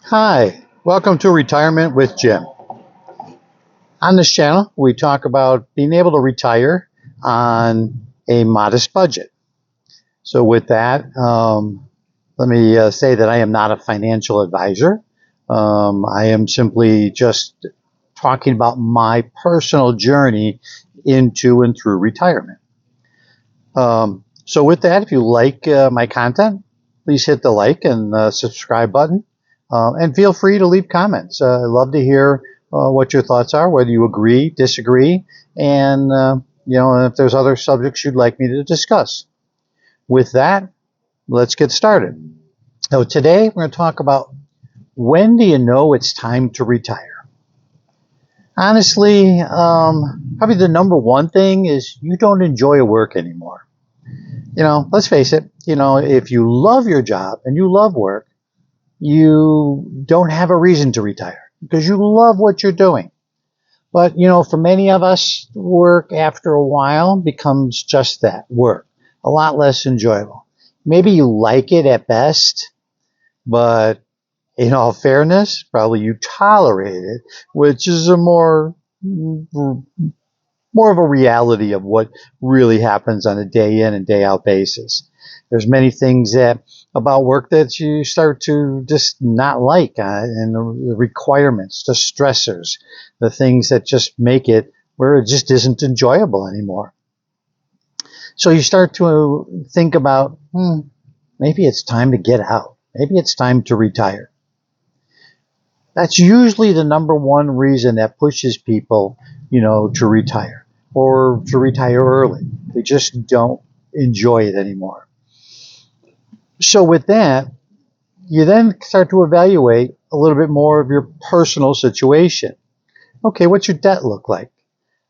Hi, welcome to Retirement with Jim. On this channel, we talk about being able to retire on a modest budget. So, with that, let me say that I am not a financial advisor. I am simply just talking about my personal journey into and through retirement. So, with that, if you like my content, please hit the like and subscribe button. And feel free to leave comments. I love to hear what your thoughts are, whether you agree, disagree, and if there's other subjects you'd like me to discuss. With that, let's get started. So today we're going to talk about when do you know it's time to retire? Honestly, probably the number one thing is you don't enjoy work anymore. Let's face it, if you love your job and you love work, you don't have a reason to retire because you love what you're doing. But, for many of us, work after a while becomes just that, work, a lot less enjoyable. Maybe you like it at best, but in all fairness, probably you tolerate it, which is a more of a reality of what really happens on a day in and day out basis. There's many things about work that you start to just not like, and the requirements, the stressors, the things that just make it where it just isn't enjoyable anymore. So you start to think about, maybe it's time to get out. Maybe it's time to retire. That's usually the number one reason that pushes people, to retire or to retire early. They just don't enjoy it anymore. So with that, you then start to evaluate a little bit more of your personal situation. Okay, what's your debt look like?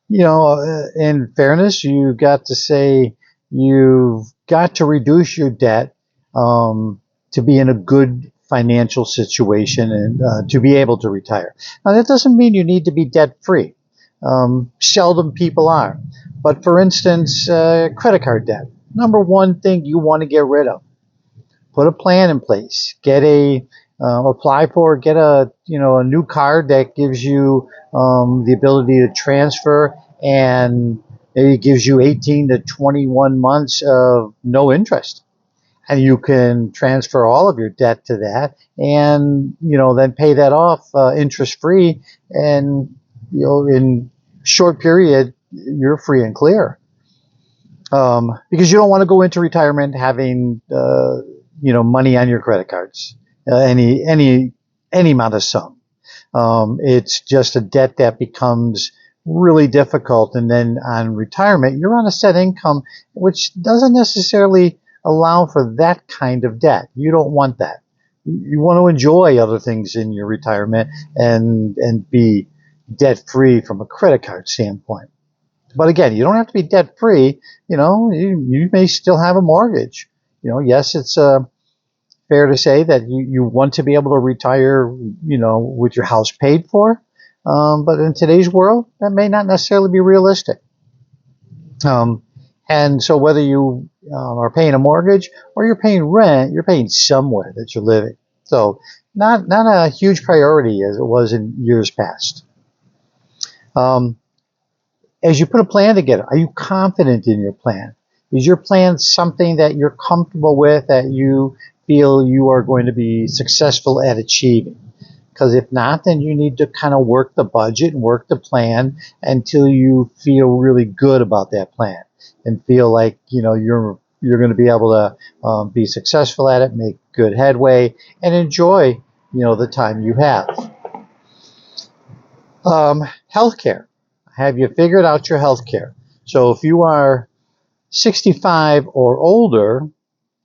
In fairness, you got to say you've got to reduce your debt to be in a good financial situation and to be able to retire. Now, that doesn't mean you need to be debt free. Seldom people are. But for instance, credit card debt, number one thing you want to get rid of. Put a plan in place. Get a new card that gives you the ability to transfer, and it gives you 18 to 21 months of no interest. And you can transfer all of your debt to that and, then pay that off interest free. And, in short period, you're free and clear. Because you don't want to go into retirement having, money on your credit cards, any amount of sum. It's just a debt that becomes really difficult. And then on retirement, you're on a set income, which doesn't necessarily allow for that kind of debt. You don't want that. You want to enjoy other things in your retirement and be debt free from a credit card standpoint. But again, you don't have to be debt free. You may still have a mortgage. Yes, it's fair to say that you want to be able to retire, with your house paid for. But in today's world, that may not necessarily be realistic. And so whether you are paying a mortgage or you're paying rent, you're paying somewhere that you're living. So not a huge priority as it was in years past. As you put a plan together, are you confident in your plan? Is your plan something that you're comfortable with, that you feel you are going to be successful at achieving? Because if not, then you need to kind of work the budget and work the plan until you feel really good about that plan and feel like, you're going to be able to be successful at it, make good headway, and enjoy, the time you have. Healthcare. Have you figured out your healthcare? So if you are 65 or older,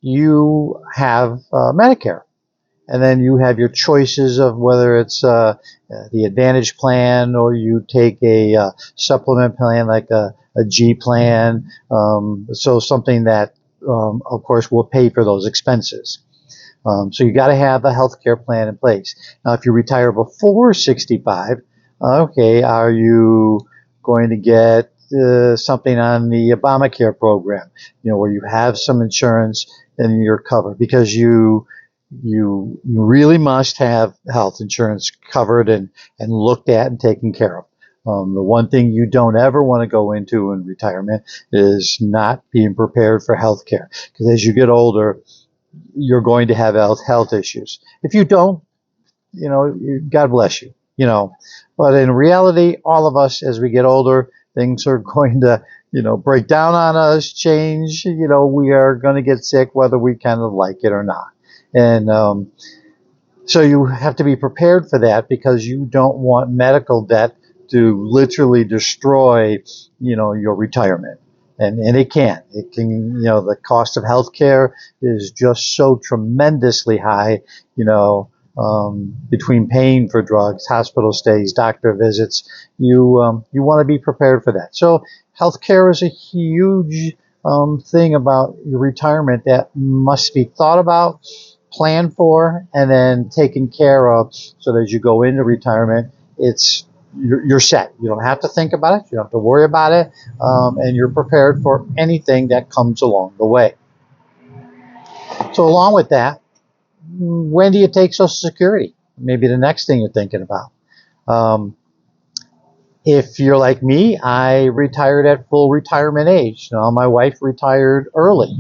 you have Medicare. And then you have your choices of whether it's the Advantage plan or you take a supplement plan like a G plan. So something that, of course, will pay for those expenses. So you got to have a healthcare plan in place. Now, if you retire before 65, okay, are you going to get something on the Obamacare program, where you have some insurance and you're covered because you you really must have health insurance covered and looked at and taken care of. The one thing you don't ever want to go into in retirement is not being prepared for health care, because as you get older, you're going to have health issues. If you don't, God bless you, but in reality, all of us, as we get older, things are going to, break down on us, change, we are going to get sick, whether we kind of like it or not. And so you have to be prepared for that, because you don't want medical debt to literally destroy, your retirement. And it can. It can, the cost of healthcare is just so tremendously high, between paying for drugs, hospital stays, doctor visits. You want to be prepared for that. So healthcare is a huge thing about your retirement that must be thought about, planned for, and then taken care of, so that as you go into retirement, you're set. You don't have to think about it. You don't have to worry about it, and you're prepared for anything that comes along the way. So along with that, when do you take Social Security? Maybe the next thing you're thinking about. If you're like me, I retired at full retirement age. My wife retired early.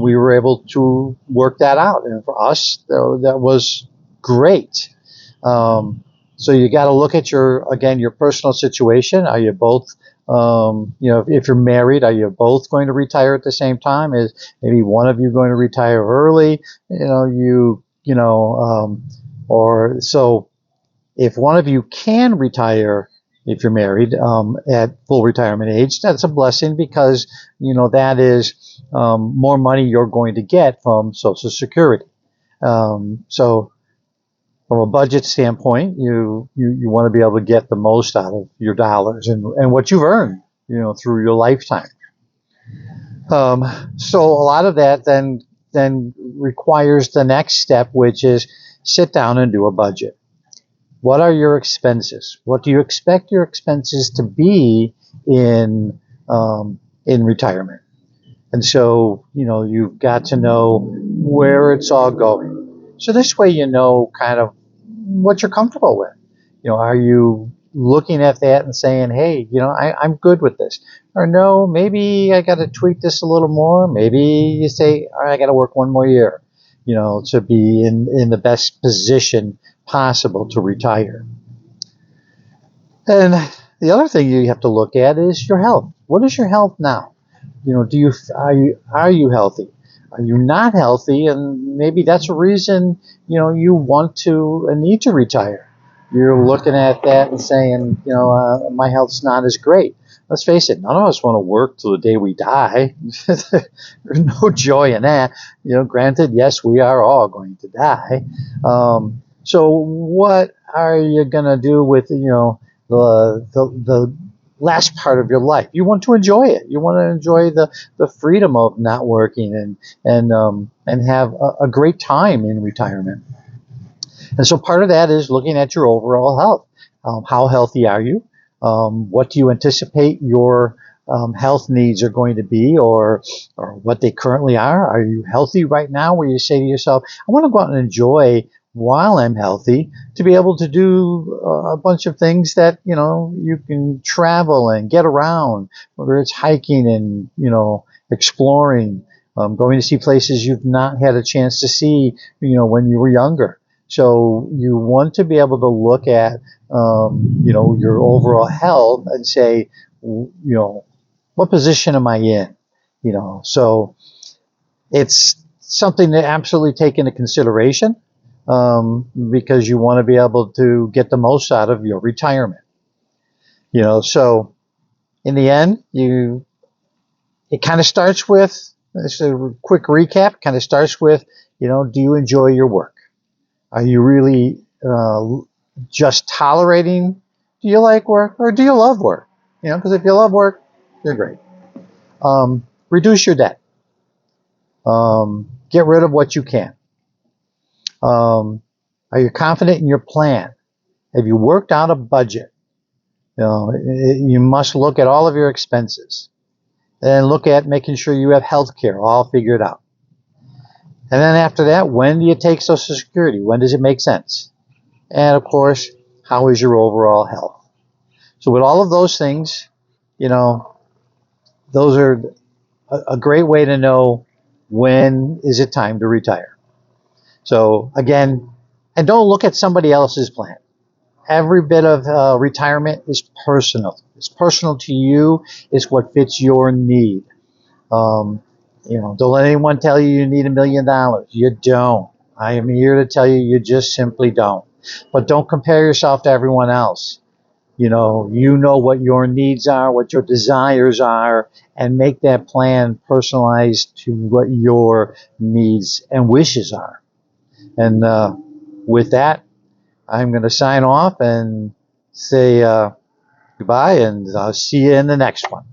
We were able to work that out, and for us, that was great. So you got to look at your personal situation. Are you both, if you're married, are you both going to retire at the same time? Is maybe one of you going to retire early? Or so if one of you can retire, if you're married, at full retirement age, that's a blessing, because, that is more money you're going to get from Social Security. So from a budget standpoint, you want to be able to get the most out of your dollars and what you've earned, through your lifetime. So a lot of that then requires the next step, which is sit down and do a budget. What are your expenses? What do you expect your expenses to be in retirement? And so, you've got to know where it's all going. So this way, kind of what you're comfortable with. Are you looking at that and saying, hey, I'm good with this? Or no, maybe I got to tweak this a little more. Maybe you say, all right, I got to work one more year, to be in the best position possible to retire. And the other thing you have to look at is your health. What is your health now? Are you healthy? Are you not healthy? And maybe that's a reason, you want to and need to retire. You're looking at that and saying, my health's not as great. Let's face it, none of us want to work till the day we die. There's no joy in that. Granted, yes, we are all going to die. So what are you going to do with, the last part of your life? You want to enjoy it. You want to enjoy the freedom of not working and have a great time in retirement. And so part of that is looking at your overall health. How healthy are you? What do you anticipate your health needs are going to be, or what they currently are? Are you healthy right now, where you say to yourself, I want to go out and enjoy while I'm healthy, to be able to do a bunch of things that, you can travel and get around, whether it's hiking and, exploring, going to see places you've not had a chance to see, when you were younger. So you want to be able to look at, your overall health and say, what position am I in? So it's something to absolutely take into consideration, because you want to be able to get the most out of your retirement. So in the end, it kind of starts with, just a quick recap, kind of starts with, do you enjoy your work? Are you really just tolerating? Do you like work, or do you love work? Because if you love work, you're great. Reduce your debt. Get rid of what you can. Are you confident in your plan? Have you worked out a budget? You must look at all of your expenses and look at making sure you have health care all figured out. And then after that, when do you take Social Security? When does it make sense? And of course, how is your overall health? So with all of those things, you know, those are a great way to know when is it time to retire. So again, and don't look at somebody else's plan. Every bit of retirement is personal. It's personal to you. It's what fits your need. Um, don't let anyone tell you you need $1 million. You don't. I am here to tell you you just simply don't. But don't compare yourself to everyone else. You know what your needs are, what your desires are, and make that plan personalized to what your needs and wishes are. And with that, I'm going to sign off and say goodbye, and I'll see you in the next one.